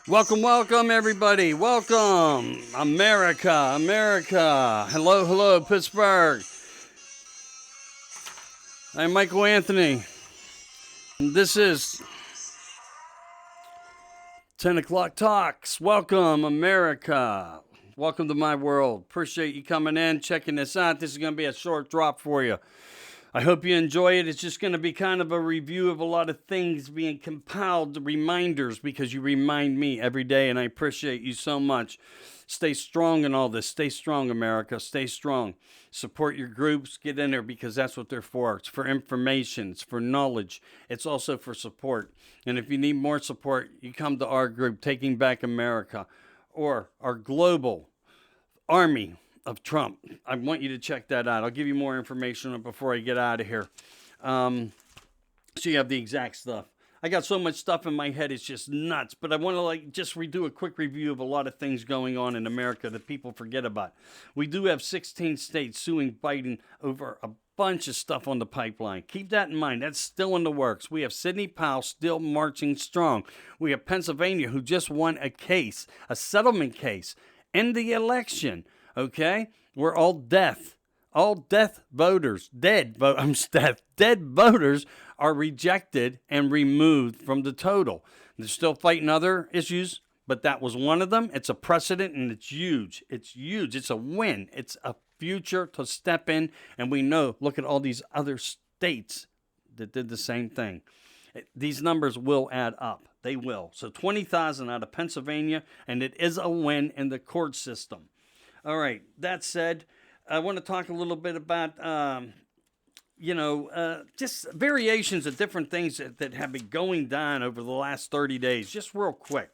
Welcome, welcome, everybody. Welcome, America, America. Hello, hello, Pittsburgh. I'm Michael Anthony. This is 10 o'clock talks. Welcome, America. Welcome to my world. Appreciate you coming in, checking this out. This is going to be a short drop for you. I hope you enjoy it. It's just going to be kind of a review of a lot of things being compiled, reminders, because you remind me every day, and I appreciate you so much. Stay strong in all this. Stay strong, America. Stay strong. Support your groups. Get in there because that's what they're for. It's for information. It's for knowledge. It's also for support. And if you need more support, you come to our group, Taking Back America, or our global army of Trump. I want you to check that out. I'll give you more information on it before I get out of here. So you have the exact stuff. I got so much stuff in my head, it's just nuts. But I want to just redo a quick review of a lot of things going on in America that people forget about. We do have 16 states suing Biden over a bunch of stuff on the pipeline. Keep that in mind. That's still in the works. We have Sidney Powell still marching strong. We have Pennsylvania, who just won a case, a settlement case, in the election. Okay, we're all death voters, dead voters are rejected and removed from the total. They're still fighting other issues, but that was one of them. It's a precedent and it's huge. It's huge. It's a win. It's a future to step in. And we know, look at all these other states that did the same thing. These numbers will add up. They will. So 20,000 out of Pennsylvania, and it is a win in the court system. All right, that said, I want to talk a little bit about, just variations of different things that have been going down over the last 30 days, just real quick.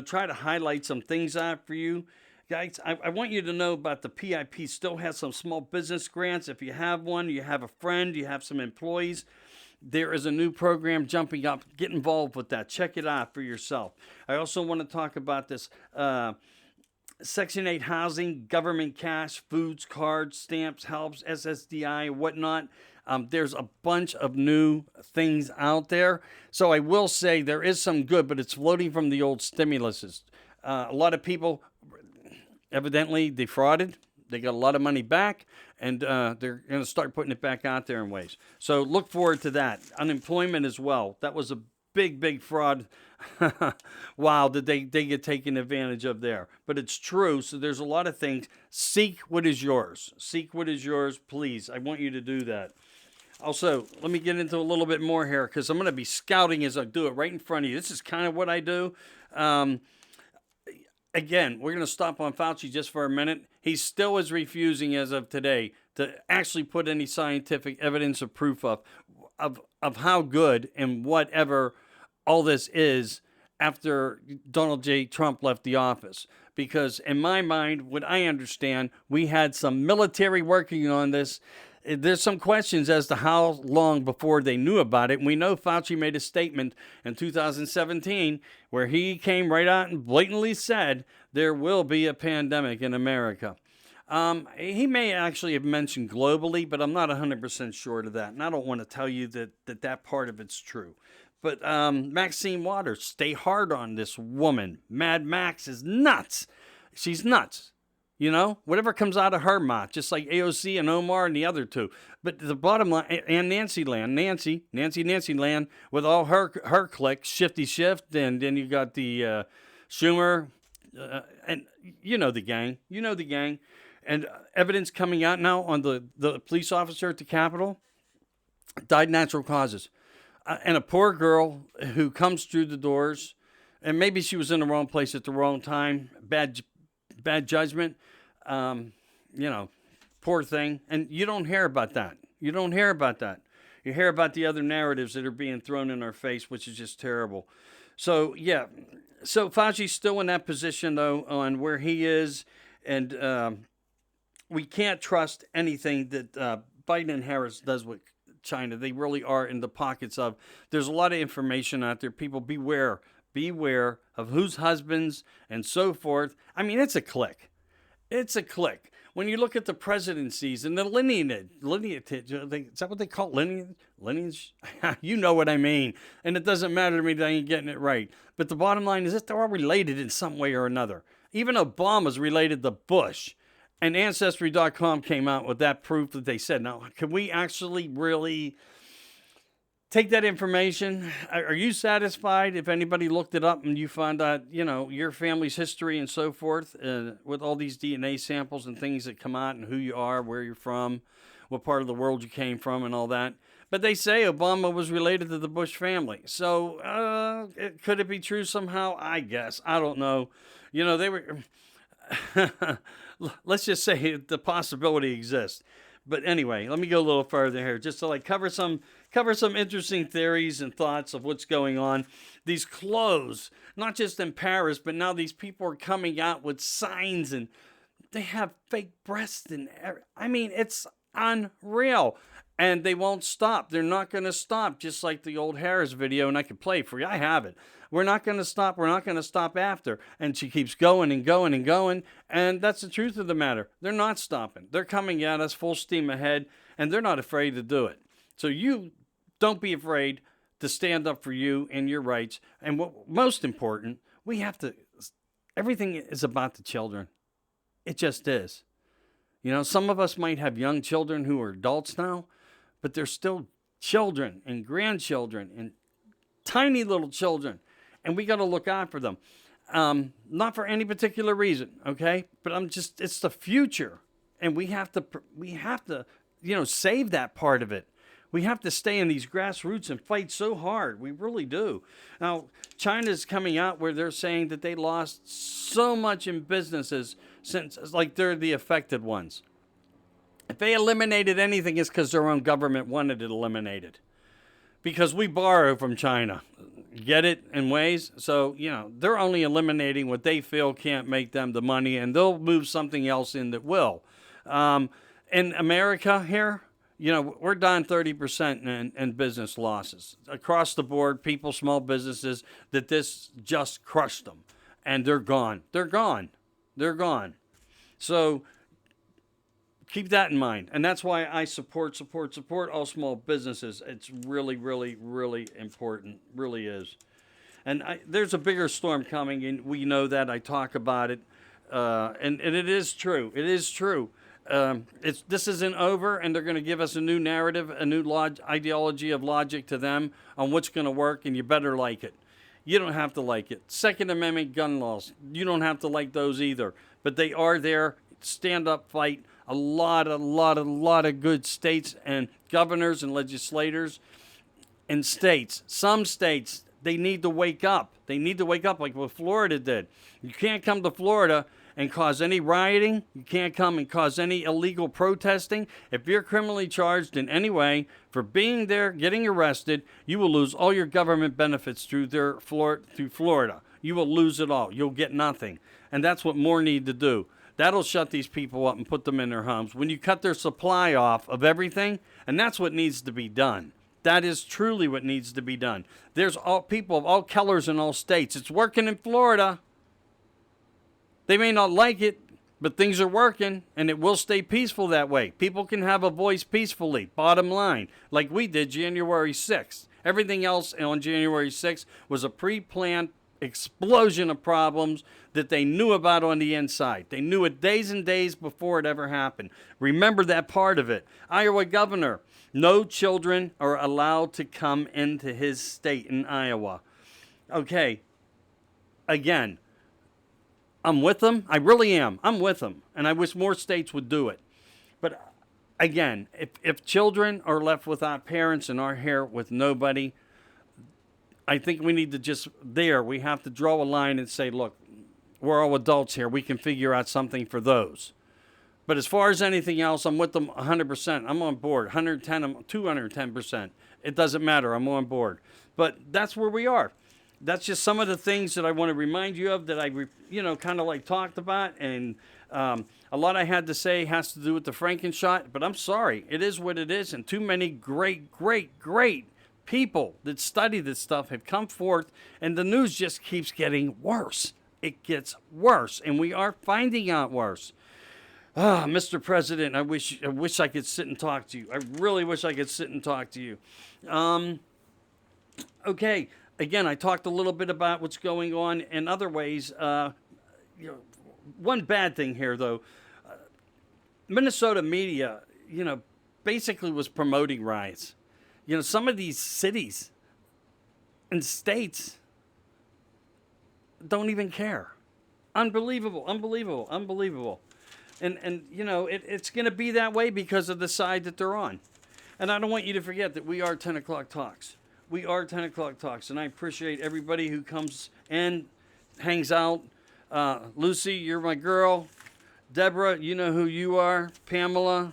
Try to highlight some things out for you. Guys, I want you to know about the PIP. Still has some small business grants. If you have one, you have a friend, you have some employees, there is a new program jumping up. Get involved with that. Check it out for yourself. I also want to talk about this Section 8 housing, government cash, foods, cards, stamps, helps, SSDI, whatnot. There's a bunch of new things out there. So I will say there is some good, but it's floating from the old stimuluses. A lot of people evidently defrauded. They got a lot of money back, and they're going to start putting it back out there in ways. So look forward to that. Unemployment as well. That was a big fraud. Wow, did they get taken advantage of there? But it's true. So there's a lot of things. Seek what is yours. Seek what is yours, please. I want you to do that. Also, let me get into a little bit more here because I'm going to be scouting as I do it right in front of you. This is kind of what I do. Again, we're going to stop on Fauci just for a minute. He still is refusing as of today to actually put any scientific evidence or proof of how good and whatever all this is after Donald J. Trump left the office. Because in my mind, what I understand, we had some military working on this. There's some questions as to how long before they knew about it. We know Fauci made a statement in 2017 where he came right out and blatantly said there will be a pandemic in America. He may actually have mentioned globally, but I'm not 100% sure of that. And I don't want to tell you that part of it's true. But Maxine Waters, stay hard on this woman. Mad Max is nuts. She's nuts. Whatever comes out of her mouth, just like AOC and Omar and the other two. But the bottom line, and Nancy Land, Nancy Land, with all her clique, Shifty Shift, and then you got the Schumer, and the gang. And evidence coming out now on the police officer at the Capitol, died natural causes. And a poor girl who comes through the doors, and maybe she was in the wrong place at the wrong time, bad judgment, poor thing. And you don't hear about that. You hear about the other narratives that are being thrown in our face, which is just terrible. So, yeah. So Fauci's still in that position, though, on where he is. And we can't trust anything that Biden and Harris does with China. They really are in the pockets of. There's a lot of information out there. People beware of whose husbands and so forth. I mean, it's a clique. when you look at the presidencies and the lineage, is that what they call it? Lineage? You know what I mean. And it doesn't matter to me that I ain't getting it right. But the bottom line is that they're all related in some way or another. Even Obama's related to Bush. And Ancestry.com came out with that proof that they said, now, can we actually really take that information? Are you satisfied if anybody looked it up and you found out, your family's history and so forth, with all these DNA samples and things that come out and who you are, where you're from, what part of the world you came from and all that? But they say Obama was related to the Bush family. So could it be true somehow? I guess. I don't know. They were... Let's just say the possibility exists. But anyway, let me go a little further here, just to cover some interesting theories and thoughts of what's going on. These clothes, not just in Paris, but now these people are coming out with signs and they have fake breasts and it's unreal. And they won't stop. They're not going to stop, just like the old Harris video, and I can play for you. I have it. We're not going to stop. We're not going to stop after. And she keeps going and going and going. And that's the truth of the matter. They're not stopping. They're coming at us full steam ahead, and they're not afraid to do it. So you don't be afraid to stand up for you and your rights. And what most important, everything is about the children. It just is. Some of us might have young children who are adults now, but they're still children and grandchildren and tiny little children. And we got to look out for them. Not for any particular reason, okay? But it's the future. And we have to, save that part of it. We have to stay in these grassroots and fight so hard. We really do. Now, China's coming out where they're saying that they lost so much in businesses since, they're the affected ones. If they eliminated anything, it's because their own government wanted it eliminated. Because we borrow from China. Get it in ways? So, they're only eliminating what they feel can't make them the money, and they'll move something else in that will. In America here, we're down 30% in business losses. Across the board, people, small businesses, that this just crushed them. And they're gone. They're gone. They're gone. So keep that in mind. And that's why I support all small businesses. It's really, really, really important. Really is. And there's a bigger storm coming, and we know that. I talk about it. And it is true. It is true. This isn't over, and they're going to give us a new narrative, a new ideology of logic to them on what's going to work, and you better like it. You don't have to like it. Second Amendment gun laws, you don't have to like those either. But they are there. Stand up, fight. A lot of good states and governors and legislators and states. Some states, they need to wake up. They need to wake up like what Florida did. You can't come to Florida and cause any rioting. You can't come and cause any illegal protesting. If you're criminally charged in any way for being there, getting arrested, you will lose all your government benefits through Florida. You will lose it all. You'll get nothing. And that's what more need to do. That'll shut these people up and put them in their homes. When you cut their supply off of everything, and that's what needs to be done. That is truly what needs to be done. There's all people of all colors in all states. It's working in Florida. They may not like it, but things are working, and it will stay peaceful that way. People can have a voice peacefully, bottom line, like we did January 6th. Everything else on January 6th was a pre-planned explosion of problems that they knew about on the inside. They knew it days and days before it ever happened. Remember that part of it. Iowa governor, no children are allowed to come into his state in Iowa. Okay, again, I'm with them. I really am. I'm with them. And I wish more states would do it. But again, if children are left without parents and are here with nobody, I think we need to we have to draw a line and say, look, we're all adults here. We can figure out something for those. But as far as anything else, I'm with them 100%. I'm on board. 210%. It doesn't matter. I'm on board. But that's where we are. That's just some of the things that I want to remind you of that I, kind of talked about. And a lot I had to say has to do with the Frankenshot. But I'm sorry. It is what it is. And too many great people that study this stuff have come forth. And the news just keeps getting worse. It gets worse. And we are finding out worse. Mr. President, I wish I could sit and talk to you. I really wish I could sit and talk to you. Um, okay, again, I talked a little bit about what's going on in other ways. You know, one bad thing here, though, Minnesota media, basically was promoting riots. Some of these cities and states don't even care. Unbelievable, unbelievable, unbelievable. And it's going to be that way because of the side that they're on. And I don't want you to forget that we are 10 o'clock talks. We are 10 o'clock talks, and I appreciate everybody who comes in, hangs out. Lucy, you're my girl. Deborah, you know who you are. Pamela,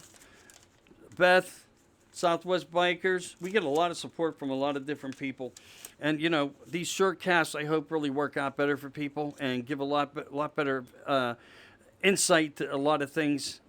Beth, Southwest Bikers. We get a lot of support from a lot of different people. And, these short casts, I hope, really work out better for people and give a lot better insight to a lot of things.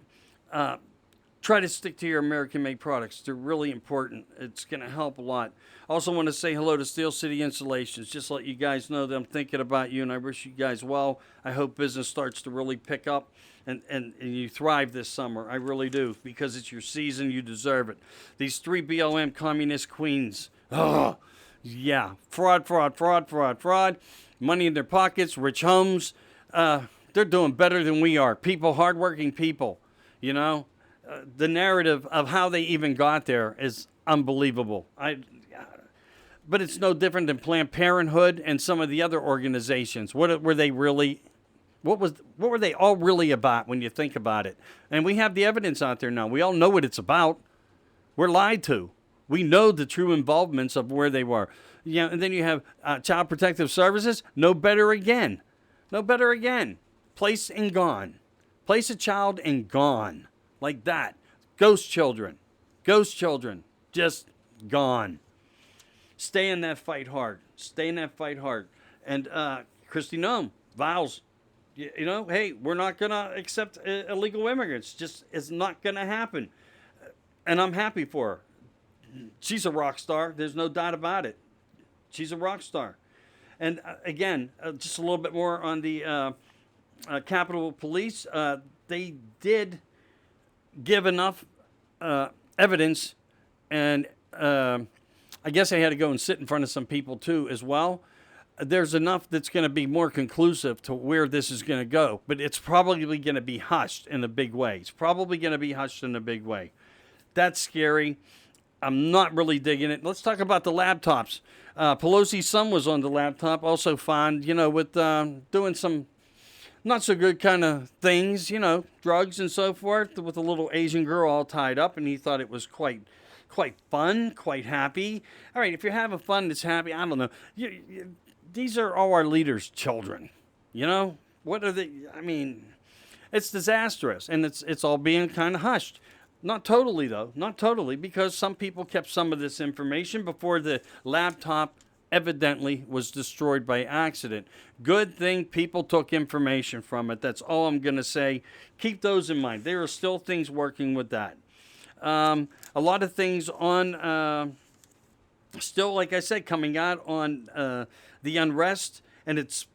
Try to stick to your American-made products. They're really important. It's going to help a lot. Also want to say hello to Steel City Installations. Just let you guys know that I'm thinking about you, and I wish you guys well. I hope business starts to really pick up and you thrive this summer. I really do, because it's your season. You deserve it. These 3 BLM communist queens. Oh, yeah. Fraud, fraud, fraud, fraud, fraud. Money in their pockets, rich homes. They're doing better than we are. People, hardworking people, the narrative of how they even got there is unbelievable. But it's no different than Planned Parenthood and some of the other organizations. What were they really? What were they all really about when you think about it? And we have the evidence out there now. We all know what it's about. We're lied to. We know the true involvements of where they were. And then you have Child Protective Services. No better again. No better again. Place and gone. Place a child and gone. Like that. Ghost children. Ghost children. Just gone. Stay in that fight hard. Stay in that fight hard. And Kristi Noem vows, hey, we're not going to accept illegal immigrants. Just, it's not going to happen. And I'm happy for her. She's a rock star. There's no doubt about it. She's a rock star. And again, just a little bit more on the Capitol Police. They did give enough evidence, and I guess I had to go and sit in front of some people too as well. There's enough that's going to be more conclusive to where this is going to go, but it's probably going to be hushed in a big way. It's probably going to be hushed in a big way. That's scary. I'm not really digging it. Let's talk about the laptops. Pelosi's son was on the laptop, also found, with doing some not so good kind of things, drugs and so forth, with a little Asian girl all tied up, and he thought it was quite fun, quite happy. All right, if you're having fun, it's happy. I don't know. These are all our leaders' children. What are they? I mean, it's disastrous, and it's all being kind of hushed. Not totally, though. Not totally, because some people kept some of this information before the laptop evidently was destroyed by accident. Good thing people took information from it. That's all I'm going to say. Keep those in mind. There are still things working with that. A lot of things on, still, like I said, coming out on the unrest, and it's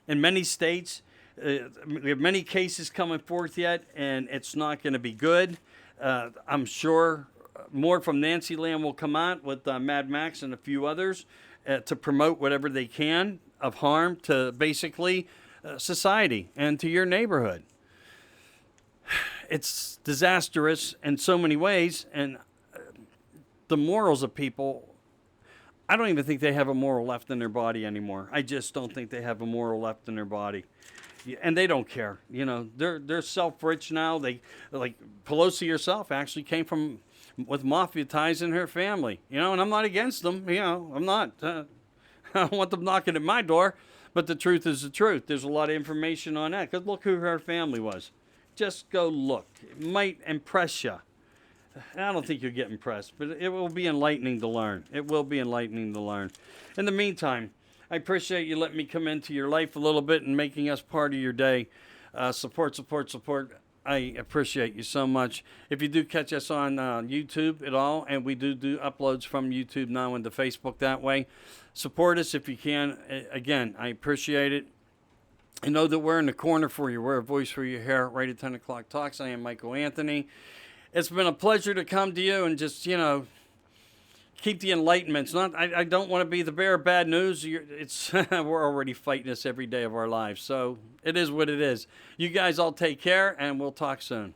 in many states. We have many cases coming forth yet, and it's not going to be good. I'm sure more from Nancy Land will come out with Mad Max and a few others to promote whatever they can of harm to basically society and to your neighborhood. It's disastrous in so many ways, and the morals of people, I don't even think they have a moral left in their body anymore. I just don't think they have a moral left in their body. And they don't care. They're self-rich now. They, like Pelosi herself, actually came from with mafia ties in her family. And I'm not against them. I'm not. I don't want them knocking at my door. But the truth is the truth. There's a lot of information on that. Because look who her family was. Just go look. It might impress you. I don't think you'll get impressed, but it will be enlightening to learn. It will be enlightening to learn. In the meantime, I appreciate you letting me come into your life a little bit and making us part of your day. Support. I appreciate you so much. If you do catch us on YouTube at all, and we do uploads from YouTube now into Facebook that way, support us if you can. Again, I appreciate it. I know that we're in the corner for you. We're a voice for you here right at 10 o'clock talks. I am Michael Anthony. It's been a pleasure to come to you and just, keep the enlightenment. It's not. I don't want to be the bearer of bad news. It's we're already fighting this every day of our lives. So it is what it is. You guys all take care, and we'll talk soon.